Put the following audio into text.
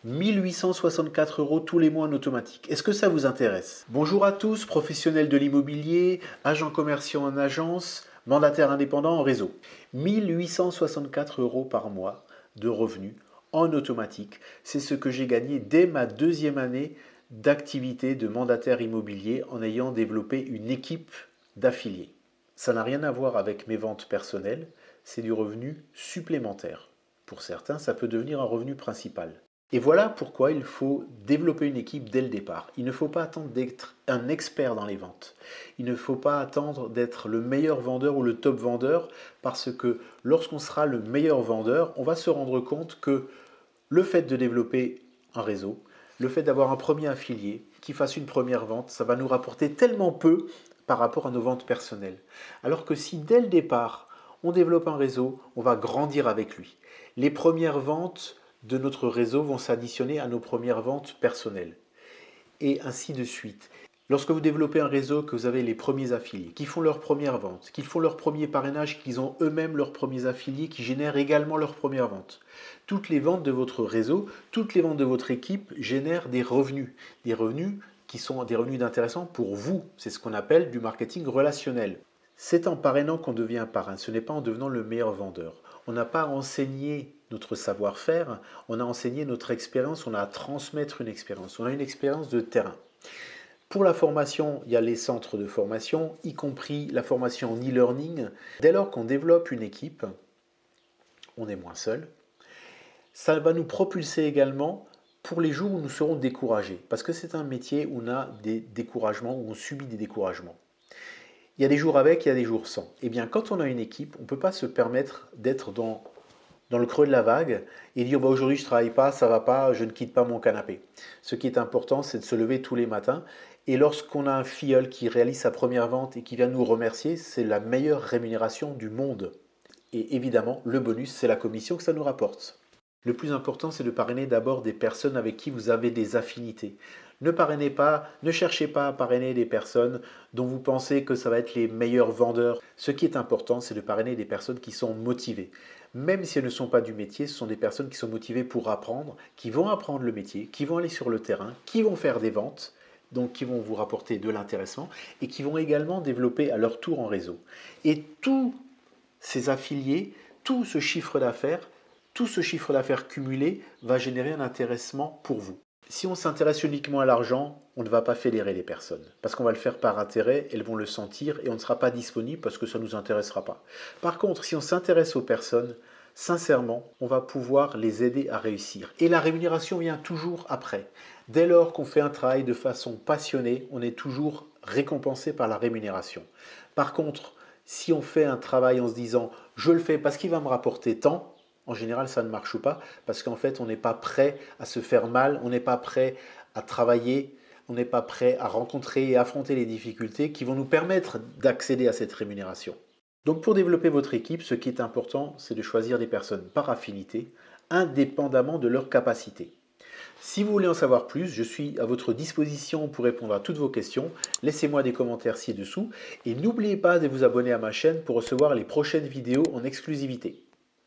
1 864 € tous les mois en automatique. Est-ce que ça vous intéresse? Bonjour à tous, professionnels de l'immobilier, agents commerciaux en agence, mandataires indépendants en réseau. 1 864 € par mois de revenus en automatique. C'est ce que j'ai gagné dès ma deuxième année d'activité de mandataire immobilier en ayant développé une équipe d'affiliés. Ça n'a rien à voir avec mes ventes personnelles, c'est du revenu supplémentaire. Pour certains, ça peut devenir un revenu principal. Et voilà pourquoi il faut développer une équipe dès le départ. Il ne faut pas attendre d'être un expert dans les ventes. Il ne faut pas attendre d'être le meilleur vendeur ou le top vendeur, parce que lorsqu'on sera le meilleur vendeur, on va se rendre compte que le fait de développer un réseau, le fait d'avoir un premier affilié qui fasse une première vente, ça va nous rapporter tellement peu par rapport à nos ventes personnelles. Alors que si dès le départ, on développe un réseau, on va grandir avec lui. Les premières ventes de notre réseau vont s'additionner à nos premières ventes personnelles. Et ainsi de suite. Lorsque vous développez un réseau, que vous avez les premiers affiliés, qui font leurs premières ventes, qui font leur premier parrainage, qu'ils ont eux-mêmes leurs premiers affiliés, qui génèrent également leurs premières ventes. Toutes les ventes de votre réseau, toutes les ventes de votre équipe génèrent des revenus qui sont des revenus d'intéressant pour vous. C'est ce qu'on appelle du marketing relationnel. C'est en parrainant qu'on devient parrain, ce n'est pas en devenant le meilleur vendeur. On n'a pas enseigné notre savoir-faire, on a enseigné notre expérience, on a à transmettre une expérience. On a une expérience de terrain. Pour la formation, il y a les centres de formation, y compris la formation en e-learning. Dès lors qu'on développe une équipe, on est moins seul. Ça va nous propulser également pour les jours où nous serons découragés. Parce que c'est un métier où on a des découragements, où on subit des découragements. Il y a des jours avec, il y a des jours sans. Eh bien, quand on a une équipe, on ne peut pas se permettre d'être dans le creux de la vague et dire aujourd'hui je ne travaille pas, ça ne va pas, je ne quitte pas mon canapé. Ce qui est important, c'est de se lever tous les matins. Et lorsqu'on a un filleul qui réalise sa première vente et qui vient nous remercier, c'est la meilleure rémunération du monde. Et évidemment, le bonus, c'est la commission que ça nous rapporte. Le plus important, c'est de parrainer d'abord des personnes avec qui vous avez des affinités. Ne cherchez pas à parrainer des personnes dont vous pensez que ça va être les meilleurs vendeurs. Ce qui est important, c'est de parrainer des personnes qui sont motivées. Même si elles ne sont pas du métier, ce sont des personnes qui sont motivées pour apprendre, qui vont apprendre le métier, qui vont aller sur le terrain, qui vont faire des ventes, donc qui vont vous rapporter de l'intéressement et qui vont également développer à leur tour en réseau. Et tous ces affiliés, tout ce chiffre d'affaires cumulé va générer un intéressement pour vous. Si on s'intéresse uniquement à l'argent, on ne va pas fédérer les personnes. Parce qu'on va le faire par intérêt, elles vont le sentir et on ne sera pas disponible parce que ça ne nous intéressera pas. Par contre, si on s'intéresse aux personnes, sincèrement, on va pouvoir les aider à réussir. Et la rémunération vient toujours après. Dès lors qu'on fait un travail de façon passionnée, on est toujours récompensé par la rémunération. Par contre, si on fait un travail en se disant « je le fais parce qu'il va me rapporter tant », en général, ça ne marche pas parce qu'en fait, on n'est pas prêt à se faire mal, on n'est pas prêt à travailler, on n'est pas prêt à rencontrer et affronter les difficultés qui vont nous permettre d'accéder à cette rémunération. Donc pour développer votre équipe, ce qui est important, c'est de choisir des personnes par affinité, indépendamment de leurs capacités. Si vous voulez en savoir plus, je suis à votre disposition pour répondre à toutes vos questions. Laissez-moi des commentaires ci-dessous et n'oubliez pas de vous abonner à ma chaîne pour recevoir les prochaines vidéos en exclusivité.